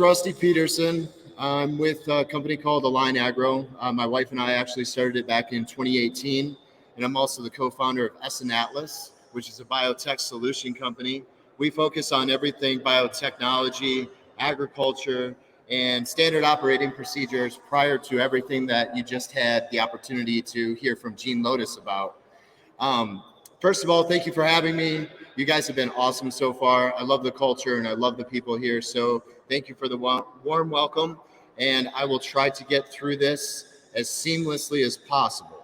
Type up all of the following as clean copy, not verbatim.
Rusty Peterson. I'm with a company called Align Agro. My wife and I actually started it back in 2018, and I'm also the co-founder of SN Atlas, which is a biotech solution company. We focus on everything biotechnology, agriculture, and standard operating procedures prior to everything that you just had the opportunity to hear from Gene Lotus about. First of all, thank you for having me. You guys have been awesome so far. I love the culture and I love the people here. So thank you for the warm welcome. And I will try to get through this as seamlessly as possible.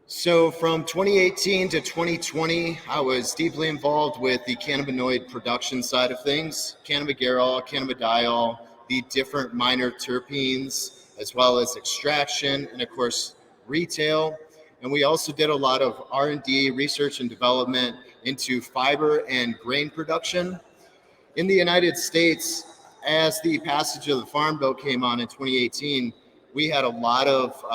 So from 2018 to 2020, I was deeply involved with the cannabinoid production side of things, cannabigerol, cannabidiol, the different minor terpenes, as well as extraction, and of course, retail. And we also did a lot of R&D, research and development into fiber and grain production. In the United States, as the passage of the Farm Bill came on in 2018, we had a lot of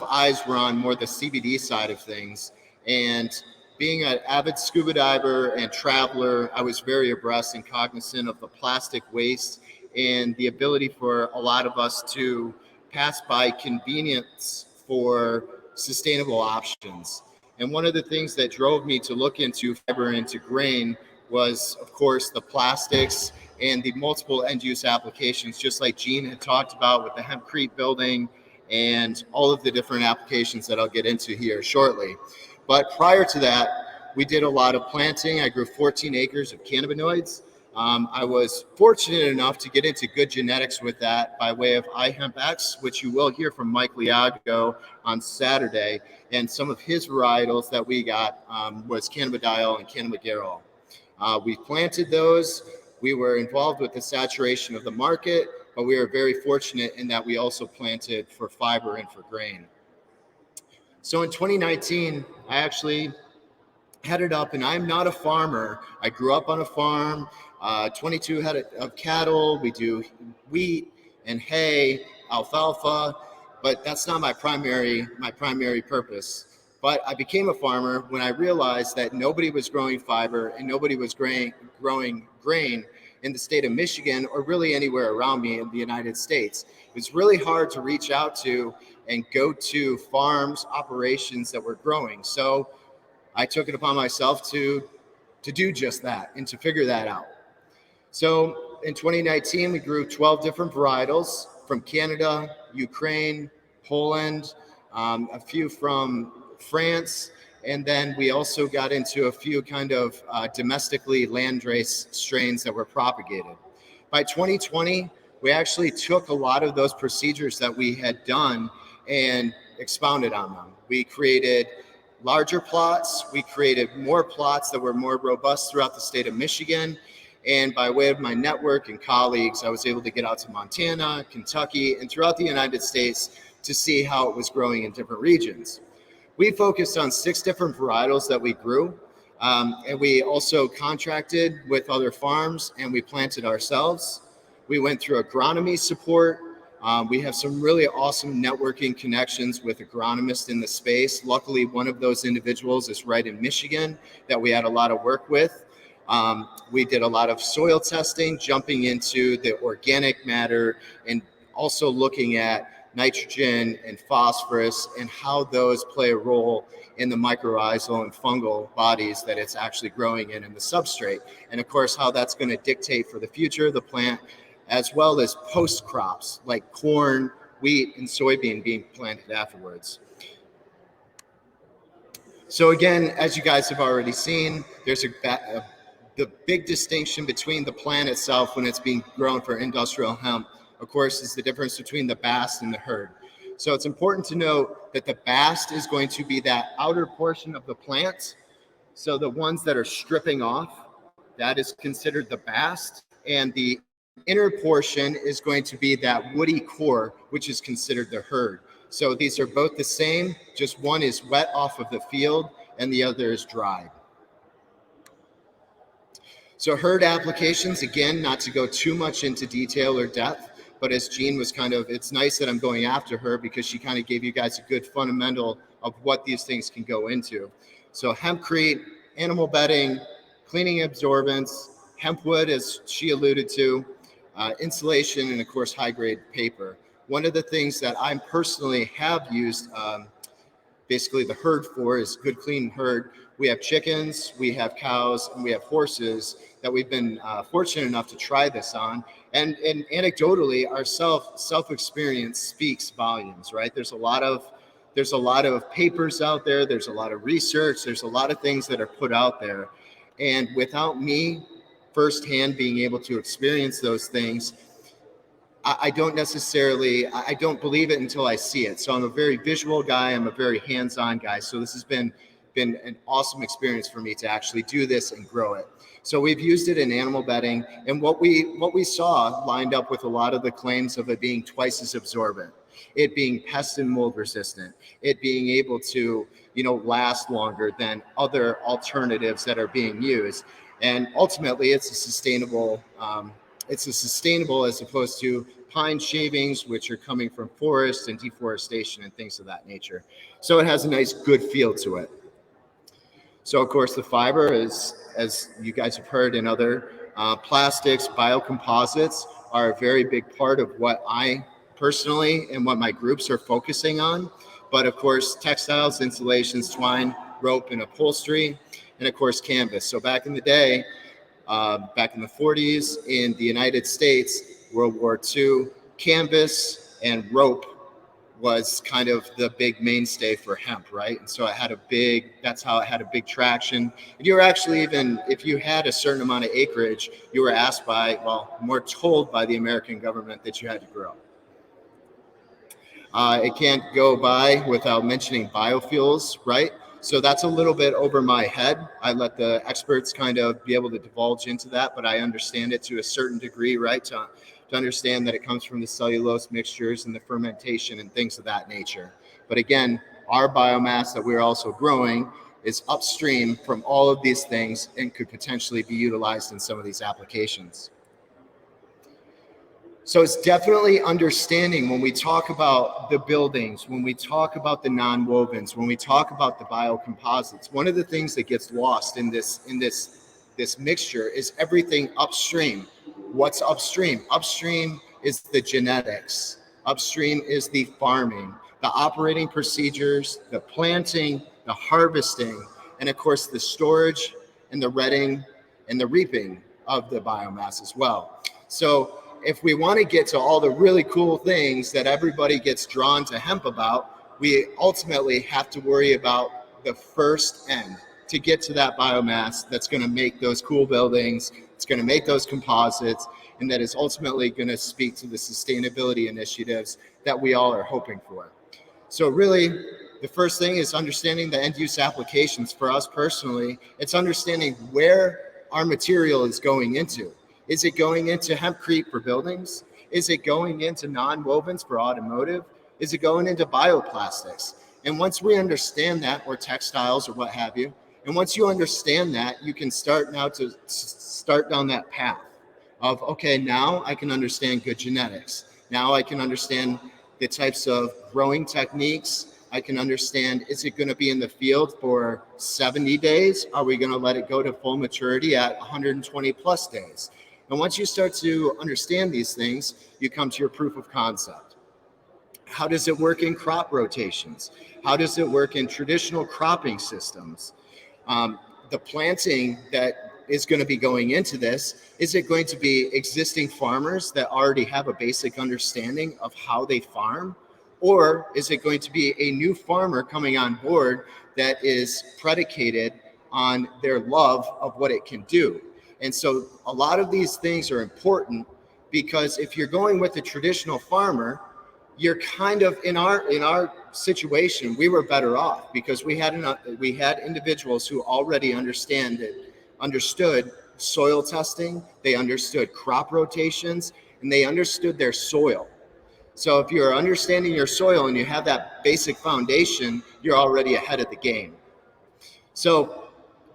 eyes were on more the CBD side of things. And being an avid scuba diver and traveler, I was very abreast and cognizant of the plastic waste and the ability for a lot of us to pass by convenience for sustainable options. And one of the things that drove me to look into fiber and into grain was, of course, the plastics and the multiple end-use applications, just like Gene had talked about with the hempcrete building and all of the different applications that I'll get into here shortly. But prior to that, we did a lot of planting. I grew 14 acres of cannabinoids. I was fortunate enough to get into good genetics with that by way of iHempX, which you will hear from Mike Liago on Saturday. And some of his varietals that we got was cannabidiol and cannabigerol. We planted those. We were involved with the saturation of the market, but we were very fortunate in that we also planted for fiber and for grain. So in 2019, I actually headed up, and I'm not a farmer. I grew up on a farm, 22 head of cattle. We do wheat and hay, alfalfa, but that's not my primary purpose. But I became a farmer when I realized that nobody was growing fiber and nobody was growing grain in the state of Michigan or really anywhere around me in the United States. It was really hard to reach out to and go to farms, operations that were growing. So I took it upon myself to do just that and to figure that out. So in 2019, we grew 12 different varietals from Canada, Ukraine, Poland, a few from France, and then we also got into a few kind of domestically landrace strains that were propagated. By 2020, we actually took a lot of those procedures that we had done and expounded on them. We created larger plots. We created more plots that were more robust throughout the state of Michigan. And by way of my network and colleagues, I was able to get out to Montana, Kentucky, and throughout the United States to see how it was growing in different regions. We focused on 6 different varietals that we grew, and we also contracted with other farms, and we planted ourselves. We went through agronomy support. We have some really awesome networking connections with agronomists in the space. Luckily, one of those individuals is right in Michigan that we had a lot of work with. We did a lot of soil testing, jumping into the organic matter, and also looking at nitrogen and phosphorus and how those play a role in the mycorrhizal and fungal bodies that it's actually growing in the substrate. And of course, how that's going to dictate for the future of the plant, as well as post crops like corn, wheat, and soybean being planted afterwards. So again, as you guys have already seen, there's the big distinction between the plant itself when it's being grown for industrial hemp, of course, is the difference between the bast and the hurd. So it's important to note that the bast is going to be that outer portion of the plant. So the ones that are stripping off, that is considered the bast. And the inner portion is going to be that woody core, which is considered the hurd. So these are both the same, just one is wet off of the field and the other is dry. So hurd applications, again, not to go too much into detail or depth, but as Jean was it's nice that I'm going after her because she kind of gave you guys a good fundamental of what these things can go into. So hempcrete, animal bedding, cleaning absorbents, hemp wood, as she alluded to, insulation, and of course, high-grade paper. One of the things that I personally have used basically the hurd for is good, clean hurd. We have chickens, we have cows, and we have horses that we've been fortunate enough to try this on. And anecdotally, our self experience speaks volumes, right? There's a lot of papers out there. There's a lot of research. There's a lot of things that are put out there. And without me firsthand being able to experience those things, I don't believe it until I see it. So I'm a very visual guy. I'm a very hands-on guy. So this has been an awesome experience for me to actually do this and grow it. So we've used it in animal bedding, and what we saw lined up with a lot of the claims of it being twice as absorbent, it being pest and mold resistant, it being able to, last longer than other alternatives that are being used. And ultimately it's a sustainable as opposed to pine shavings, which are coming from forest and deforestation and things of that nature. So it has a nice, good feel to it. So of course the fiber is, as you guys have heard in other plastics, biocomposites are a very big part of what I personally and what my groups are focusing on. But of course, textiles, insulations, twine, rope, and upholstery, and of course, canvas. So back in the day, back in the 40s in the United States, World War II, canvas and rope was kind of the big mainstay for hemp, right? And so that's how it had a big traction. And you were actually, even if you had a certain amount of acreage, you were asked more told by the American government that you had to grow. It can't go by without mentioning biofuels, right? So that's a little bit over my head. I let the experts kind of be able to divulge into that, but I understand it to a certain degree, right? To understand that it comes from the cellulose mixtures and the fermentation and things of that nature. But again, our biomass that we're also growing is upstream from all of these things and could potentially be utilized in some of these applications. So it's definitely understanding when we talk about the buildings, when we talk about the non-wovens, when we talk about the biocomposites, one of the things that gets lost in this mixture is everything upstream. What's upstream? Upstream is the genetics. Upstream is the farming, the operating procedures, the planting, the harvesting, and of course the storage and the retting and the reaping of the biomass as well. So if we want to get to all the really cool things that everybody gets drawn to hemp about, we ultimately have to worry about the first end to get to that biomass that's going to make those cool buildings, it's going to make those composites, and that is ultimately going to speak to the sustainability initiatives that we all are hoping for. So really, the first thing is understanding the end use applications. For us personally, it's understanding where our material is going into. Is it going into hempcrete for buildings? Is it going into non-wovens for automotive? Is it going into bioplastics? And once we understand that, or textiles or what have you, and once you understand that, you can start down that path of, okay, now I can understand good genetics. Now I can understand the types of growing techniques. I can understand, is it going to be in the field for 70 days? Are we going to let it go to full maturity at 120 plus days? And once you start to understand these things, you come to your proof of concept. How does it work in crop rotations? How does it work in traditional cropping systems? The planting that is going to be going into this, is it going to be existing farmers that already have a basic understanding of how they farm? Or is it going to be a new farmer coming on board that is predicated on their love of what it can do? And so a lot of these things are important, because if you're going with a traditional farmer, you're kind of, in our situation, we were better off because we had individuals who already understood soil testing, they understood crop rotations, and they understood their soil. So if you're understanding your soil and you have that basic foundation, you're already ahead of the game. So,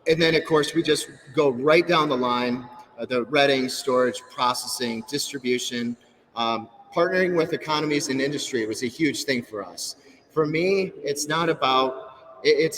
and then of course we just go right down the line, the retting, storage, processing, distribution, partnering with economies and industry was a huge thing for us. For me, it's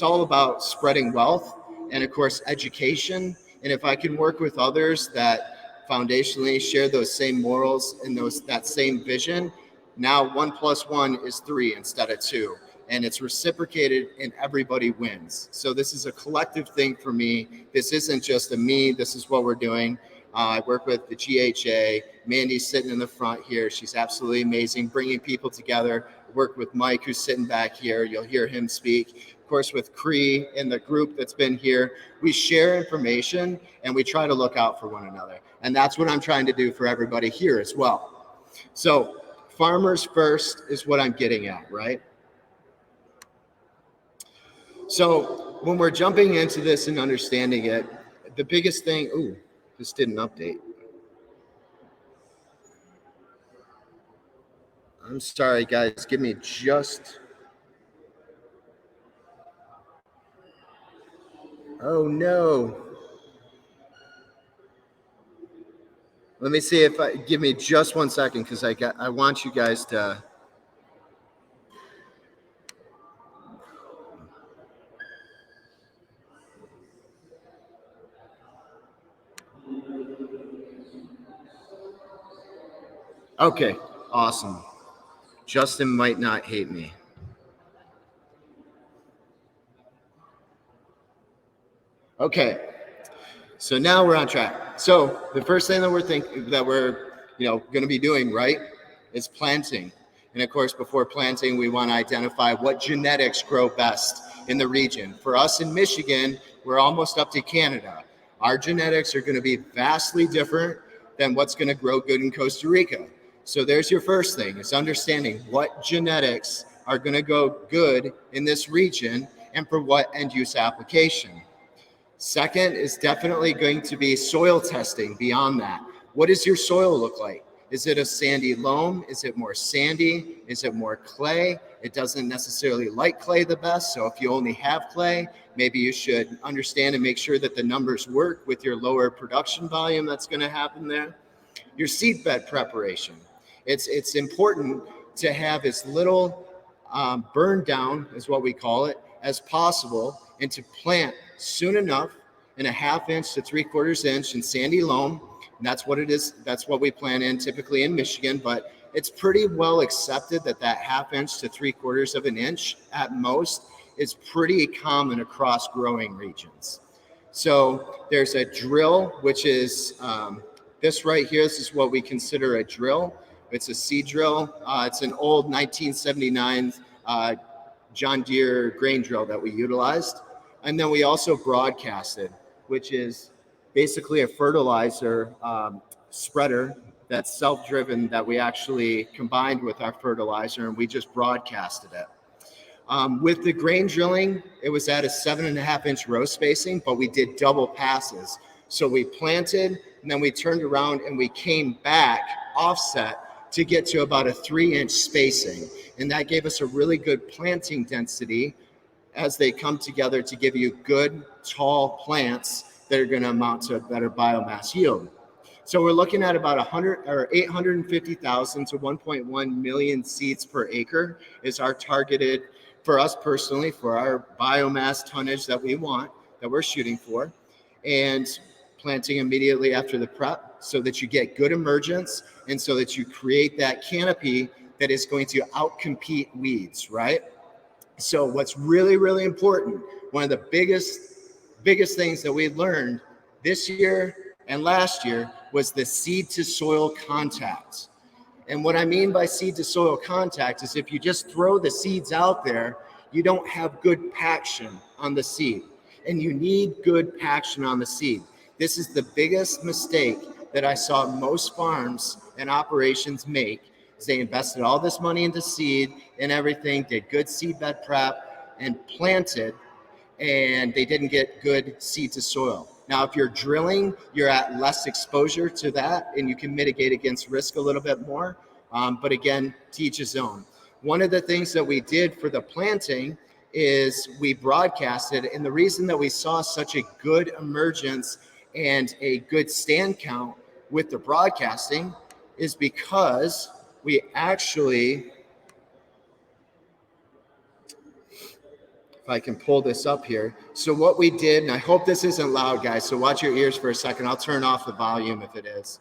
all about spreading wealth and of course education And if I can work with others that foundationally share those same morals and that same vision, now 1 + 1 is 3 instead of 2. And it's reciprocated and everybody wins. So this is a collective thing for me. This isn't just a me, this is what we're doing. I work with the GHA. Mandy's sitting in the front here. She's absolutely amazing, bringing people together. I work with Mike, who's sitting back here. You'll hear him speak. Of course, with Cree and the group that's been here, we share information and we try to look out for one another. And that's what I'm trying to do for everybody here as well. So farmers first is what I'm getting at, right? So when we're jumping into this and understanding it, the biggest thing, this didn't update. I'm sorry, guys. Give me just. Oh no. Let me see if give me just 1 second because I want you guys to. Okay, awesome. Justin might not hate me. Okay, so now we're on track. So the first thing that we're going to be doing, right, is planting. And of course, before planting, we want to identify what genetics grow best in the region. For us in Michigan, we're almost up to Canada. Our genetics are going to be vastly different than what's going to grow good in Costa Rica. So there's your first thing, is understanding what genetics are going to go good in this region and for what end use application. Second is definitely going to be soil testing beyond that. What does your soil look like? Is it a sandy loam? Is it more sandy? Is it more clay? It doesn't necessarily like clay the best. So if you only have clay, maybe you should understand and make sure that the numbers work with your lower production volume that's going to happen there. Your seed bed preparation. It's important to have as little burn down, is what we call it, as possible, and to plant soon enough in a 1/2 inch to 3/4 inch in sandy loam. And that's what it is. That's what we plant in typically in Michigan, but it's pretty well accepted that 1/2 inch to 3/4 inch at most is pretty common across growing regions. So there's a drill, which is this right here. This is what we consider a drill. It's a seed drill. It's an old 1979 John Deere grain drill that we utilized. And then we also broadcasted, which is basically a fertilizer spreader that's self-driven that we actually combined with our fertilizer, and we just broadcasted it. With the grain drilling, it was at a 7.5 inch row spacing, but we did double passes. So we planted, and then we turned around and we came back offset to get to about a 3 inch spacing. And that gave us a really good planting density as they come together to give you good, tall plants that are going to amount to a better biomass yield. So we're looking at about 850,000 to 1.1 million seeds per acre is our targeted, for us personally, for our biomass tonnage that we want, that we're shooting for, and planting immediately after the prep so that you get good emergence and so that you create that canopy that is going to outcompete weeds, right? So what's really, really important, one of the biggest things that we learned this year and last year was the seed to soil contact. And what I mean by seed to soil contact is if you just throw the seeds out there, you don't have good paction on the seed. And you need good paction on the seed. This is the biggest mistake that I saw most farms and operations make. They invested all this money into seed and everything, did good seed bed prep and planted, and they didn't get good seed to soil. Now, if you're drilling, you're at less exposure to that and you can mitigate against risk a little bit more. But again, to each his own. One of the things that we did for the planting is we broadcasted, and the reason that we saw such a good emergence and a good stand count with the broadcasting is because we actually, if I can pull this up here. So what we did, and I hope this isn't loud, guys, so watch your ears for a second. I'll turn off the volume if it is.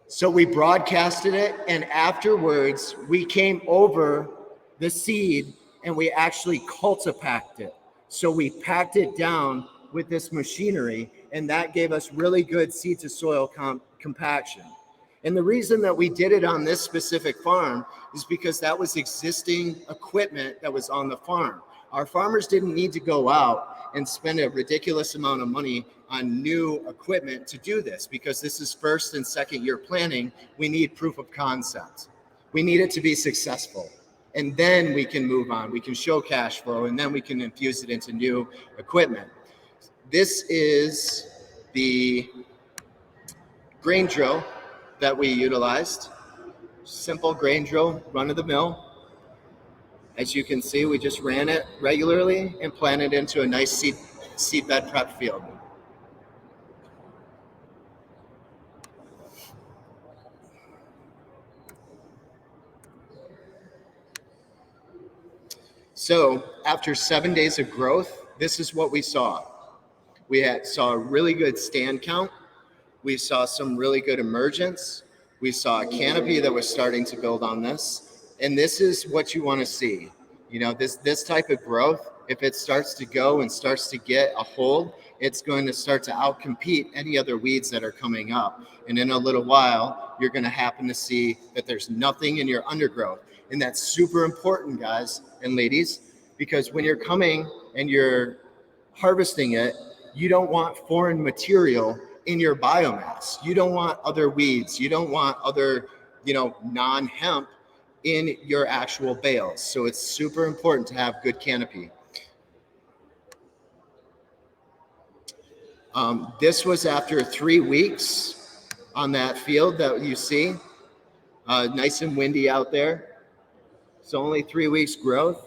So we broadcasted it, and afterwards we came over the seed and we actually cultipacked it. So we packed it down with this machinery, and that gave us really good seed to soil compaction. And the reason that we did it on this specific farm is because that was existing equipment that was on the farm. Our farmers didn't need to go out and spend a ridiculous amount of money on new equipment to do this, because this is first and second year planning. We need proof of concept. We need it to be successful. And then we can move on. We can show cash flow, and then we can infuse it into new equipment. This is the grain drill that we utilized. Simple grain drill, run of the mill. As you can see, we just ran it regularly and planted into a nice seed bed prep field. So after 7 days of growth, this is what we saw. We saw a really good stand count. We saw some really good emergence. We saw a canopy that was starting to build on this. And this is what you want to see. You know, this type of growth, if it starts to go and starts to get a hold, it's going to start to outcompete any other weeds that are coming up. And in a little while, you're going to happen to see that there's nothing in your undergrowth. And that's super important, guys and ladies, because when you're coming and you're harvesting it, you don't want foreign material in your biomass. You don't want other weeds. You don't want other, non-hemp in your actual bales. So it's super important to have good canopy. This was after 3 weeks on that field that you see. Nice and windy out there. So only 3 weeks growth.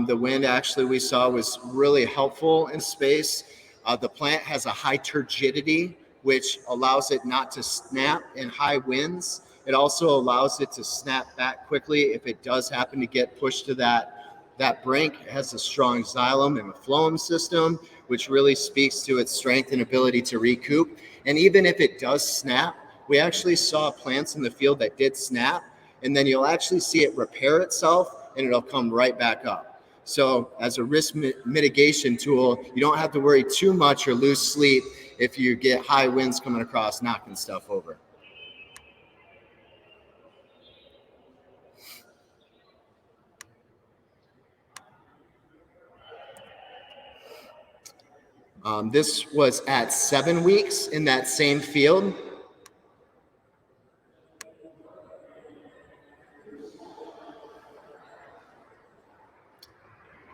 The wind actually we saw was really helpful in space. The plant has a high turgidity, which allows it not to snap in high winds. It also allows it to snap back quickly if it does happen to get pushed to that brink. It has a strong xylem and a phloem system, which really speaks to its strength and ability to recoup. And even if it does snap, we actually saw plants in the field that did snap, and then you'll actually see it repair itself and it'll come right back up. So as a risk mitigation tool, you don't have to worry too much or lose sleep if you get high winds coming across, knocking stuff over. This was at 7 weeks in that same field.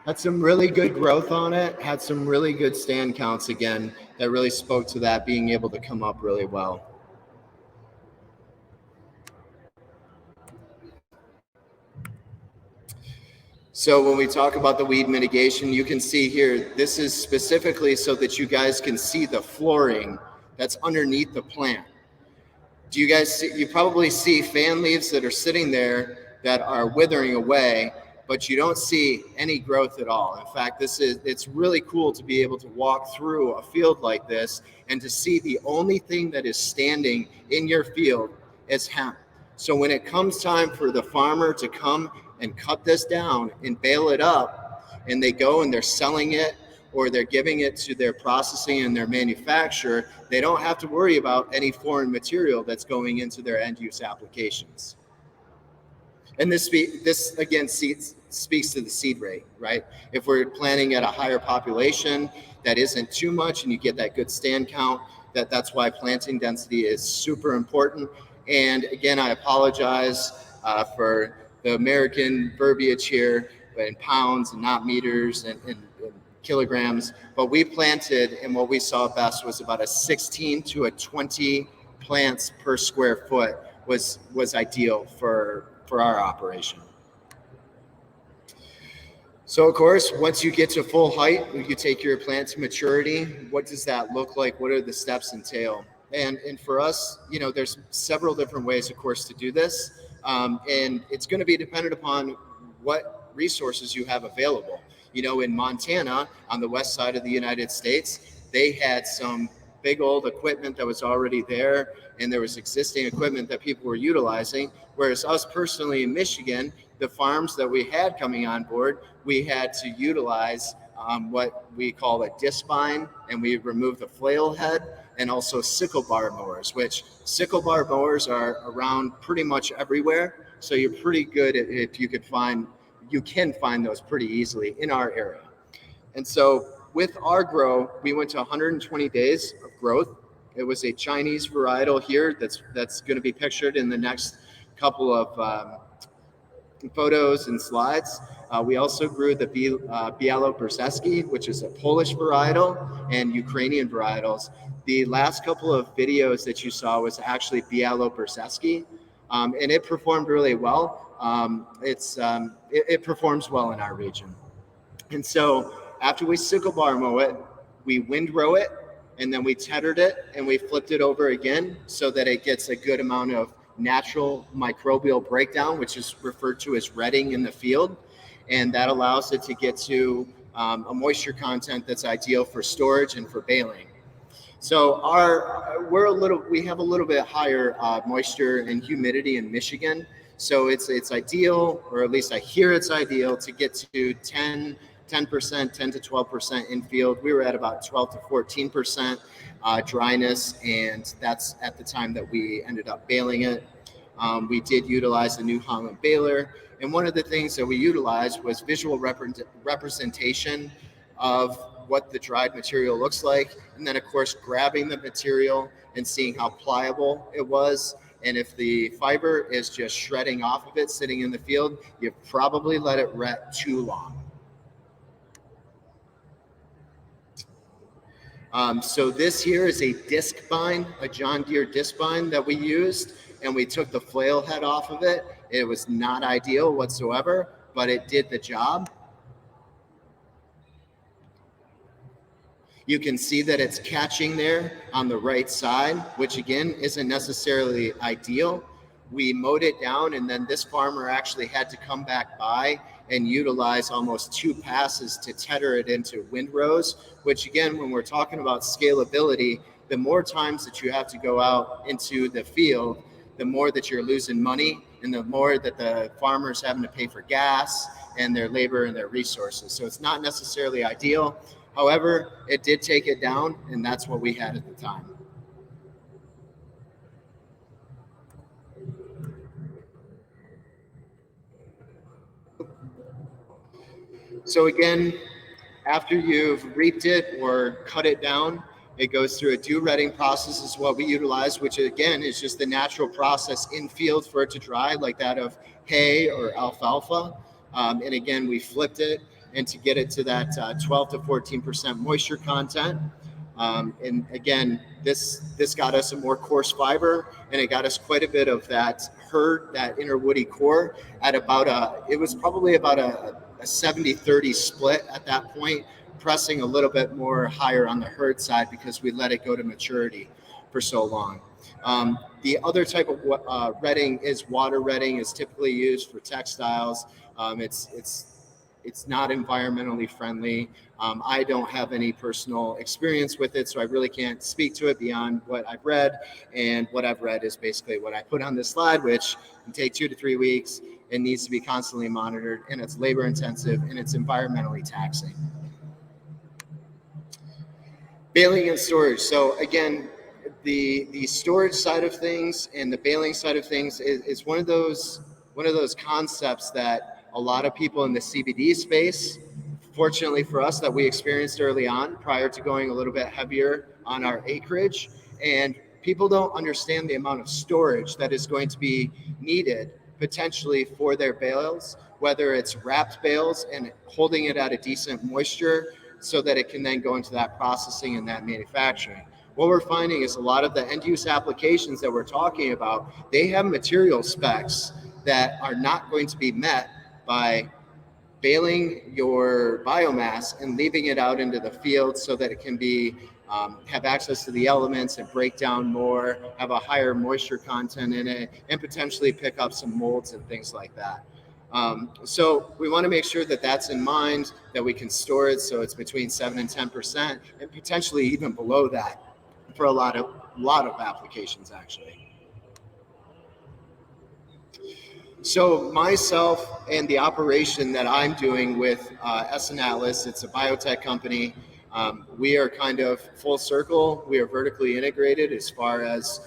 Had some really good growth on it, had some really good stand counts again that really spoke to that being able to come up really well. So when we talk about the weed mitigation, you can see here, this is specifically so that you guys can see the flooring that's underneath the plant. Do you guys see, you probably see fan leaves that are sitting there that are withering away, but you don't see any growth at all. In fact, it's really cool to be able to walk through a field like this and to see the only thing that is standing in your field is hemp. So when it comes time for the farmer to come and cut this down and bale it up, and they go and they're selling it or they're giving it to their processing and their manufacturer, they don't have to worry about any foreign material that's going into their end use applications. And this again speaks to the seed rate, right? If we're planting at a higher population that isn't too much and you get that good stand count, that's why planting density is super important. And again, I apologize for the American verbiage here in pounds and not meters and kilograms, but we planted, and what we saw best was about a 16 to a 20 plants per square foot was ideal for our operation. So of course, once you get to full height, you take your plant to maturity. What does that look like? What are the steps entail? And for us, there's several different ways, of course, to do this. And it's going to be dependent upon what resources you have available. In Montana, on the west side of the United States, they had some big old equipment that was already there, and there was existing equipment that people were utilizing. Whereas us personally in Michigan, the farms that we had coming on board, we had to utilize what we call a discbine, and we removed the flail head, and also sickle bar mowers, which sickle bar mowers are around pretty much everywhere. So you're pretty good if you can find those pretty easily in our area. And so with our grow, we went to 120 days of growth. It was a Chinese varietal here that's going to be pictured in the next couple of photos and slides. We also grew the Biello Bersesky, which is a Polish varietal, and Ukrainian varietals. The last couple of videos that you saw was actually Biello Bersesky, and it performed really well. It performs well in our region. And so after we sickle bar mow it, we windrow it, and then we tethered it, and we flipped it over again so that it gets a good amount of natural microbial breakdown, which is referred to as redding in the field. And that allows it to get to a moisture content that's ideal for storage and for baling. So we have a little bit higher moisture and humidity in Michigan. So it's ideal, or at least I hear it's ideal, to get to 10% to 12% in field. We were at about 12 to 14% dryness, and that's at the time that we ended up baling it. We did utilize a New Holland baler, and one of the things that we utilized was visual representation of what the dried material looks like, and then of course grabbing the material and seeing how pliable it was. And if the fiber is just shredding off of it sitting in the field, you've probably let it rot too long. So this here is a discbine, a John Deere discbine that we used, and we took the flail head off of it. It was not ideal whatsoever, but it did the job. You can see that it's catching there on the right side, which again isn't necessarily ideal. We mowed it down, and then this farmer actually had to come back by and utilize almost 2 passes to tether it into windrows, which again, when we're talking about scalability, the more times that you have to go out into the field, the more that you're losing money, and the more that the farmer's having to pay for gas and their labor and their resources. So it's not necessarily ideal. However, it did take it down, and that's what we had at the time. So again, after you've reaped it or cut it down, it goes through a dew redding process is what we utilize, which again is just the natural process in field for it to dry, like that of hay or alfalfa. And again, we flipped it, and to get it to that 12 to 14% moisture content. And again, this got us a more coarse fiber, and it got us quite a bit of that hurd, that inner woody core, at it was probably about a 70-30 split at that point, pressing a little bit more higher on the hurd side because we let it go to maturity for so long. The other type of redding is water redding, is typically used for textiles. It's not environmentally friendly. I don't have any personal experience with it, so I really can't speak to it beyond what I've read. And what I've read is basically what I put on this slide, which can take 2 to 3 weeks. It needs to be constantly monitored, and it's labor intensive, and it's environmentally taxing. Baling and storage. So again, the storage side of things and the baling side of things is one of those concepts that a lot of people in the CBD space, fortunately for us, that we experienced early on prior to going a little bit heavier on our acreage. And people don't understand the amount of storage that is going to be needed potentially for their bales, whether it's wrapped bales and holding it at a decent moisture so that it can then go into that processing and that manufacturing. What we're finding is a lot of the end use applications that we're talking about, they have material specs that are not going to be met by baling your biomass and leaving it out into the field so that it can be have access to the elements and break down more, have a higher moisture content in it, and potentially pick up some molds and things like that. So we want to make sure that that's in mind, that we can store it so it's between 7 and 10%, and potentially even below that for a lot of applications, actually. So myself and the operation that I'm doing with S&Atlas, it's a biotech company. We are kind of full circle. We are vertically integrated as far as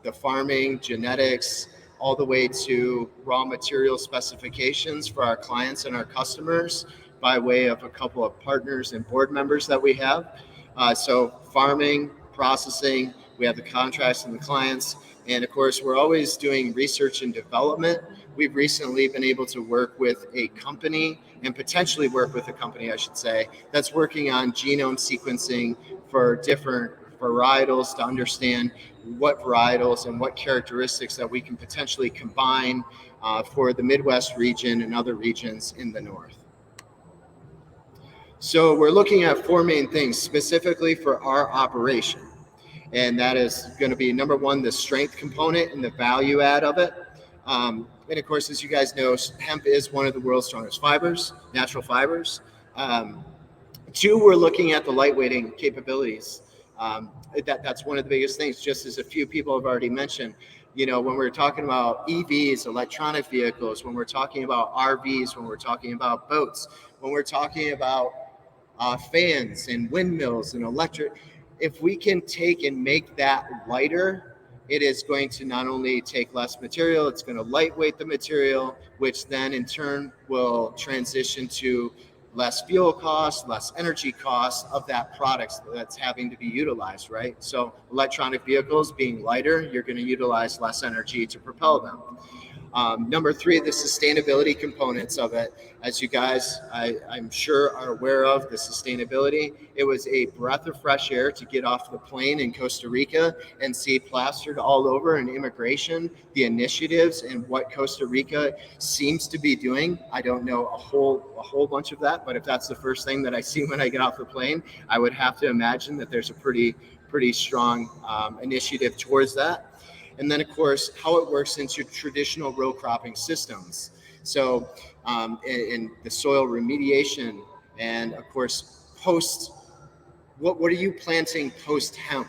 the farming, genetics, all the way to raw material specifications for our clients and our customers by way of a couple of partners and board members that we have. So farming, processing, we have the contracts and the clients. And of course, we're always doing research and development. We've recently been able to work with a company, and potentially work with a company, I should say, that's working on genome sequencing for different varietals to understand what varietals and what characteristics that we can potentially combine for the Midwest region and other regions in the North. So we're looking at four main things specifically for our operation. And that is going to be, number one, the strength component and the value add of it. And of course, as you guys know, hemp is one of the world's strongest fibers, natural fibers. Two, we're looking at the lightweighting capabilities. That's one of the biggest things, just as a few people have already mentioned. You know, when we're talking about EVs, electronic vehicles, when we're talking about RVs, when we're talking about boats, when we're talking about fans and windmills and electric, if we can take and make that lighter, it is going to not only take less material, it's going to lightweight the material, which then in turn will transition to less fuel costs, less energy costs of that product that's having to be utilized, right? So electronic vehicles being lighter, you're going to utilize less energy to propel them. Number three, the sustainability components of it. As you guys, I'm sure, are aware of the sustainability. It was a breath of fresh air to get off the plane in Costa Rica and see plastered all over in immigration the initiatives and what Costa Rica seems to be doing. I don't know a whole bunch of that, but if that's the first thing that I see when I get off the plane, I would have to imagine that there's a pretty strong initiative towards that. And then, of course, how it works into traditional row cropping systems. So in the soil remediation, and of course, what are you planting post hemp?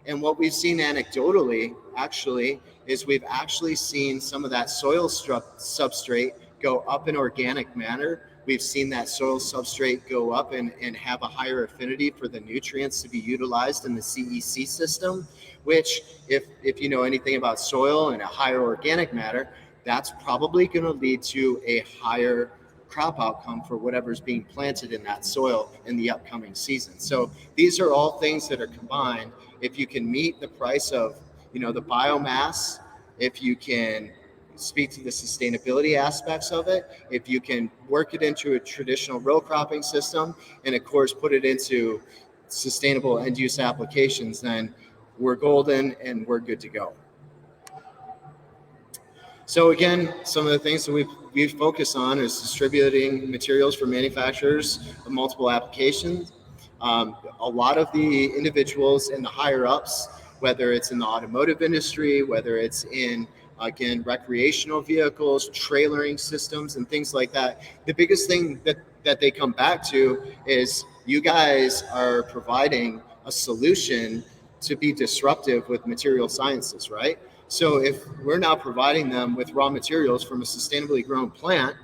And what we've seen anecdotally, actually, is we've actually seen some of that soil substrate go up in organic manner. We've seen that soil substrate go up and have a higher affinity for the nutrients to be utilized in the CEC system, which if you know anything about soil and a higher organic matter, that's probably going to lead to a higher crop outcome for whatever's being planted in that soil in the upcoming season. So these are all things that are combined. If you can meet the price of, you know, the biomass, if you can speak to the sustainability aspects of it, if you can work it into a traditional row cropping system, and of course put it into sustainable end use applications, then we're golden and we're good to go. So again, some of the things that we've focused on is distributing materials for manufacturers of multiple applications. A lot of the individuals in the higher ups, whether it's in the automotive industry, whether it's in, again, recreational vehicles, trailering systems, and things like that, the biggest thing that they come back to is you guys are providing a solution to be disruptive with material sciences, right? So if we're now providing them with raw materials from a sustainably grown plant,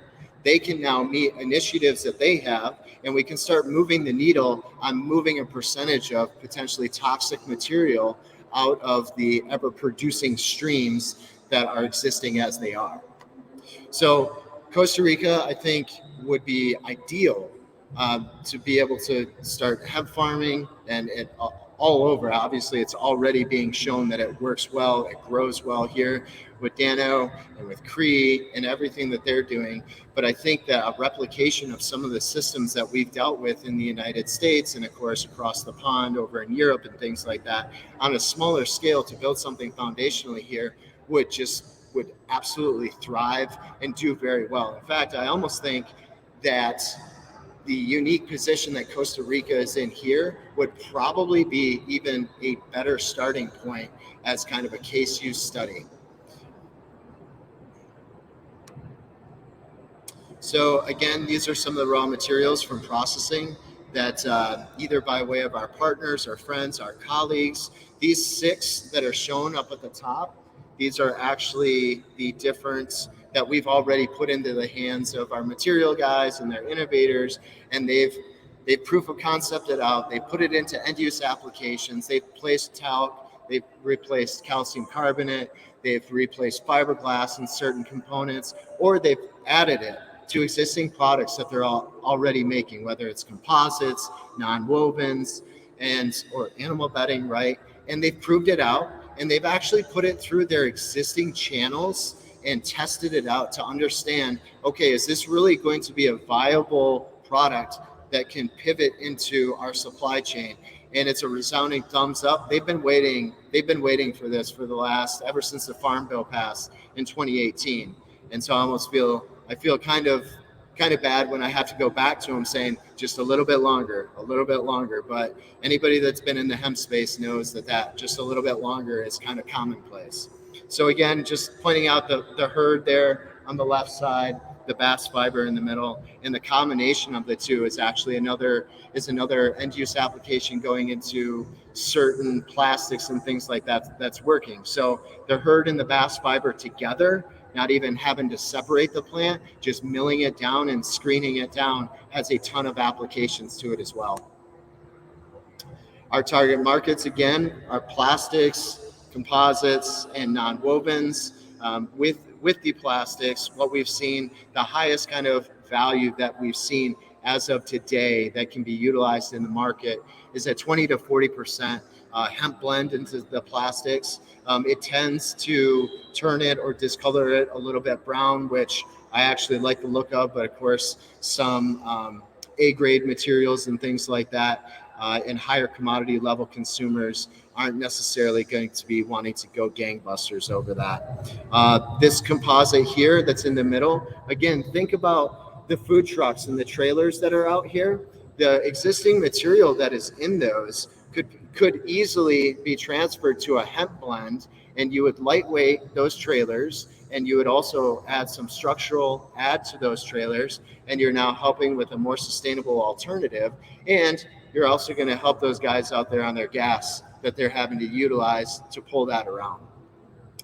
they can now meet initiatives that they have, and we can start moving the needle on moving a percentage of potentially toxic material out of the ever-producing streams that are existing as they are. So Costa Rica, I think, would be ideal to be able to start hemp farming and all over. Obviously, it's already being shown that it works well, it grows well here with Dano and with Cree and everything that they're doing. But I think that a replication of some of the systems that we've dealt with in the United States and of course across the pond over in Europe and things like that on a smaller scale to build something foundationally here would absolutely thrive and do very well. In fact, I almost think that the unique position that Costa Rica is in here would probably be even a better starting point as kind of a case use study. So again, these are some of the raw materials from processing that either by way of our partners, our friends, our colleagues, these 6 that are shown up at the top, these are actually the different that we've already put into the hands of our material guys and their innovators, and they've proof of concepted out, they put it into end use applications, they've placed talc, they've replaced calcium carbonate, they've replaced fiberglass in certain components, or they've added it to existing products that they're already making, whether it's composites, non-wovens, and or animal bedding, right? And they've proved it out, and they've actually put it through their existing channels and tested it out to understand, okay, is this really going to be a viable product that can pivot into our supply chain? And it's a resounding thumbs up. They've been waiting for this for the last, ever since the Farm Bill passed in 2018. And so I feel kind of bad when I have to go back to them saying just a little bit longer. But anybody that's been in the hemp space knows that just a little bit longer is kind of commonplace. So again, just pointing out the hurd there on the left side, the bast fiber in the middle, and the combination of the two is actually another end use application going into certain plastics and things like that that's working. So the hurd and the bast fiber together, not even having to separate the plant, just milling it down and screening it down, has a ton of applications to it as well. Our target markets, again, are plastics, composites, and non-wovens. With the plastics, what we've seen, the highest kind of value that we've seen as of today that can be utilized in the market is a 20 to 40% hemp blend into the plastics. It tends to turn it or discolor it a little bit brown, which I actually like the look of, but of course some A-grade materials and things like that and higher commodity level consumers aren't necessarily going to be wanting to go gangbusters over that. This composite here that's in the middle, again, think about the food trucks and the trailers that are out here. The existing material that is in those could easily be transferred to a hemp blend, and you would lightweight those trailers, and you would also add some structural add to those trailers, and you're now helping with a more sustainable alternative, and you're also going to help those guys out there on their gas that they're having to utilize to pull that around.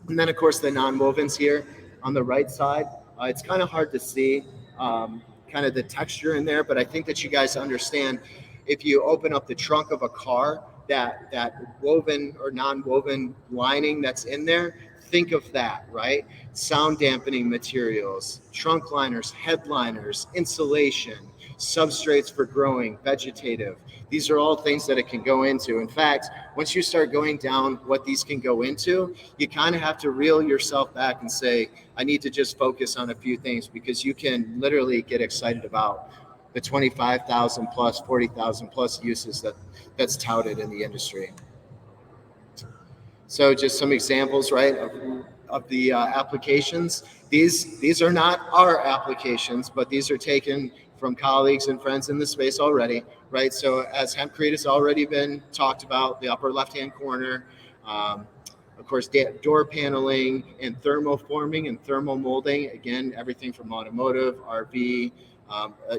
And then of course the non-wovens here on the right side, it's kind of hard to see kind of the texture in there, but I think that you guys understand if you open up the trunk of a car, that woven or non-woven lining that's in there, think of that, right? Sound dampening materials, trunk liners, headliners, insulation, substrates for growing, vegetative. These are all things that it can go into. In fact, once you start going down what these can go into, you kind of have to reel yourself back and say, I need to just focus on a few things, because you can literally get excited about the 25,000 plus, 40,000 plus uses that's touted in the industry. So just some examples, right, of the applications. These are not our applications, but these are taken from colleagues and friends in the space already, right? So as hempcrete has already been talked about, the upper left-hand corner, of course, door paneling and thermoforming and thermal molding. Again, everything from automotive, RV,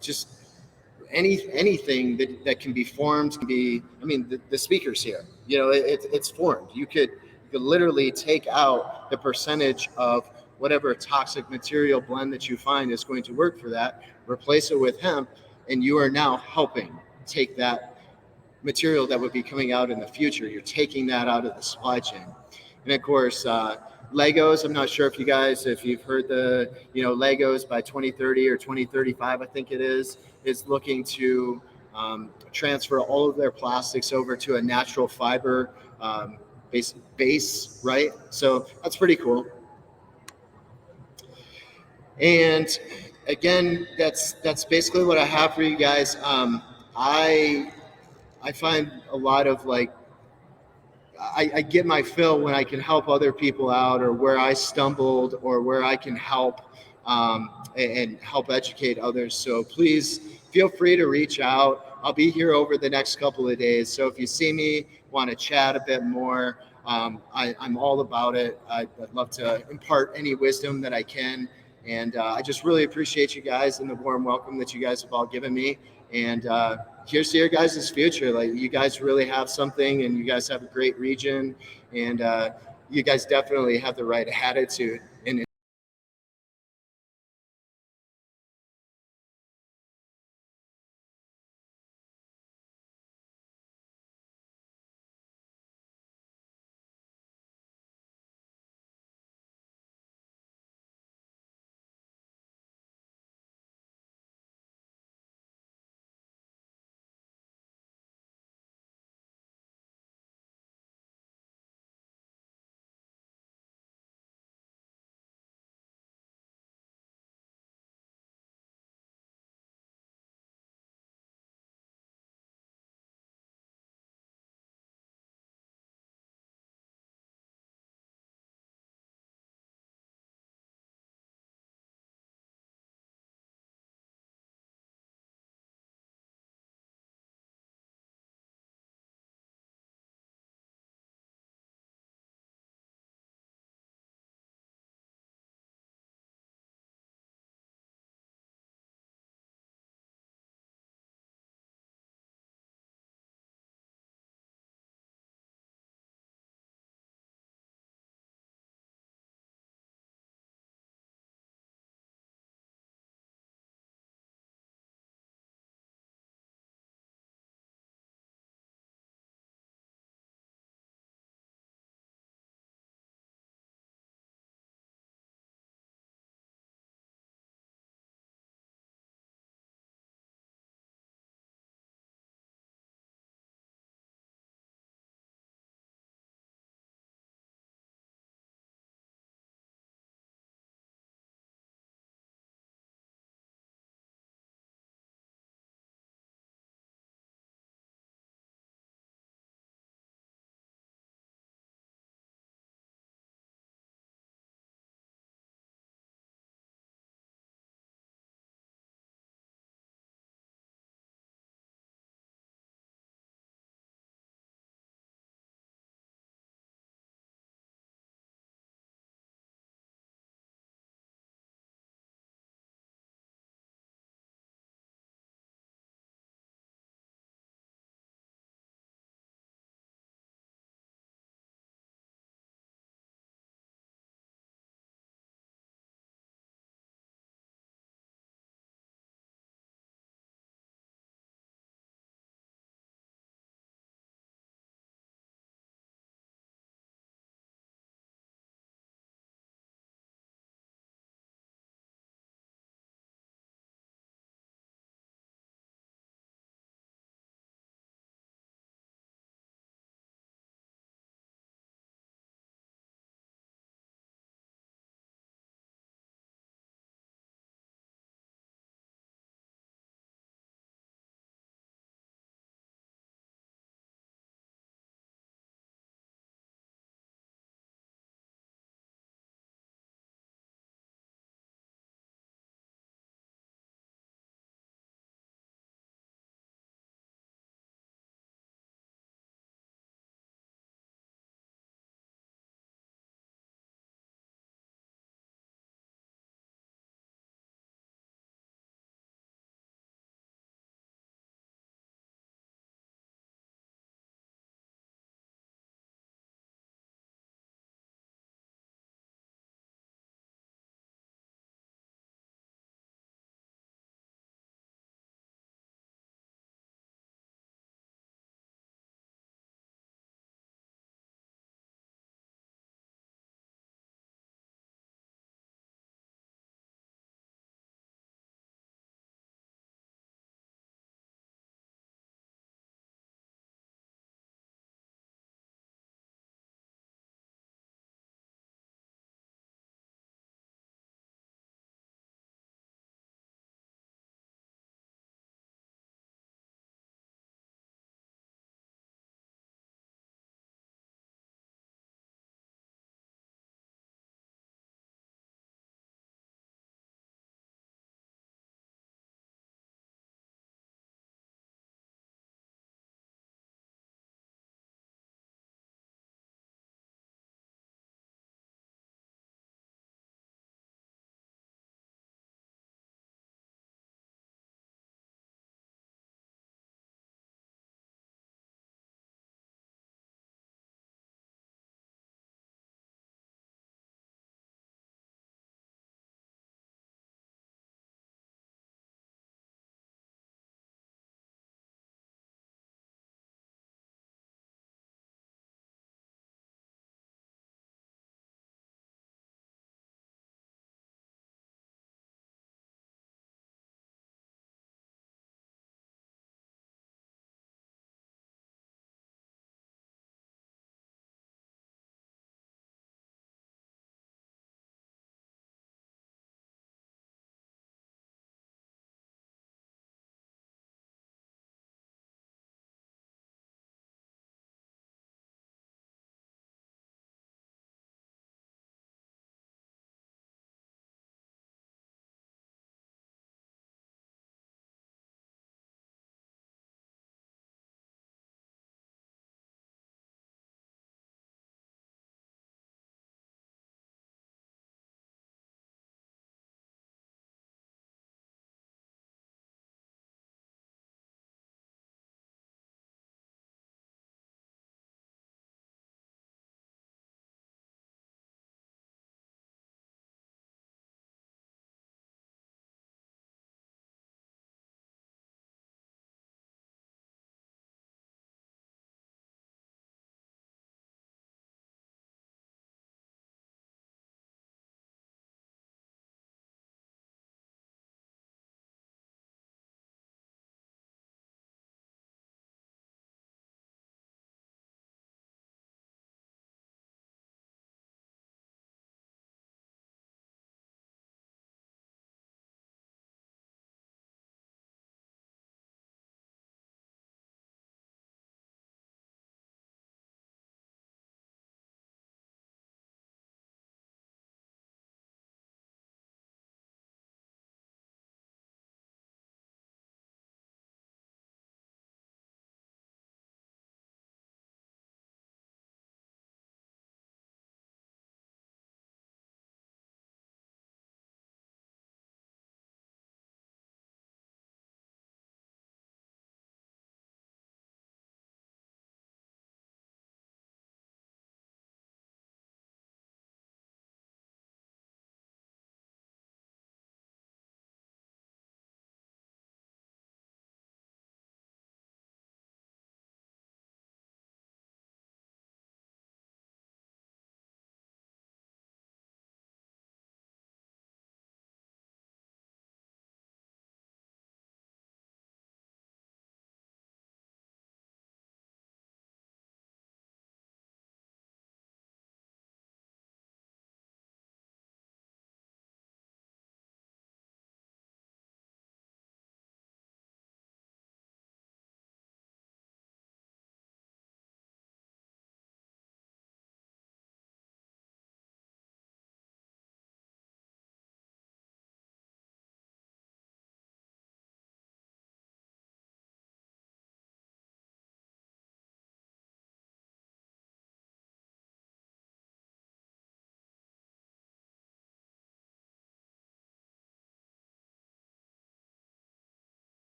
just anything that can be formed can be. I mean, the speakers here, you know, it's formed. You could literally take out the percentage of whatever toxic material blend that you find is going to work for that, replace it with hemp, and you are now helping take that material that would be coming out in the future. You're taking that out of the supply chain. And of course, Legos, I'm not sure if you've heard the, Legos by 2030 or 2035, I think it is looking to transfer all of their plastics over to a natural fiber base, right? So that's pretty cool. And again, that's basically what I have for you guys. I find a lot of I get my fill when I can help other people out, or where I stumbled, or where I can help and help educate others. So please feel free to reach out. I'll be here over the next couple of days. So if you see me, want to chat a bit more, I'm all about it. I'd love to impart any wisdom that I can. And I just really appreciate you guys and the warm welcome that you guys have all given me. And here's to your guys' future. Like, you guys really have something, and you guys have a great region, and you guys definitely have the right attitude.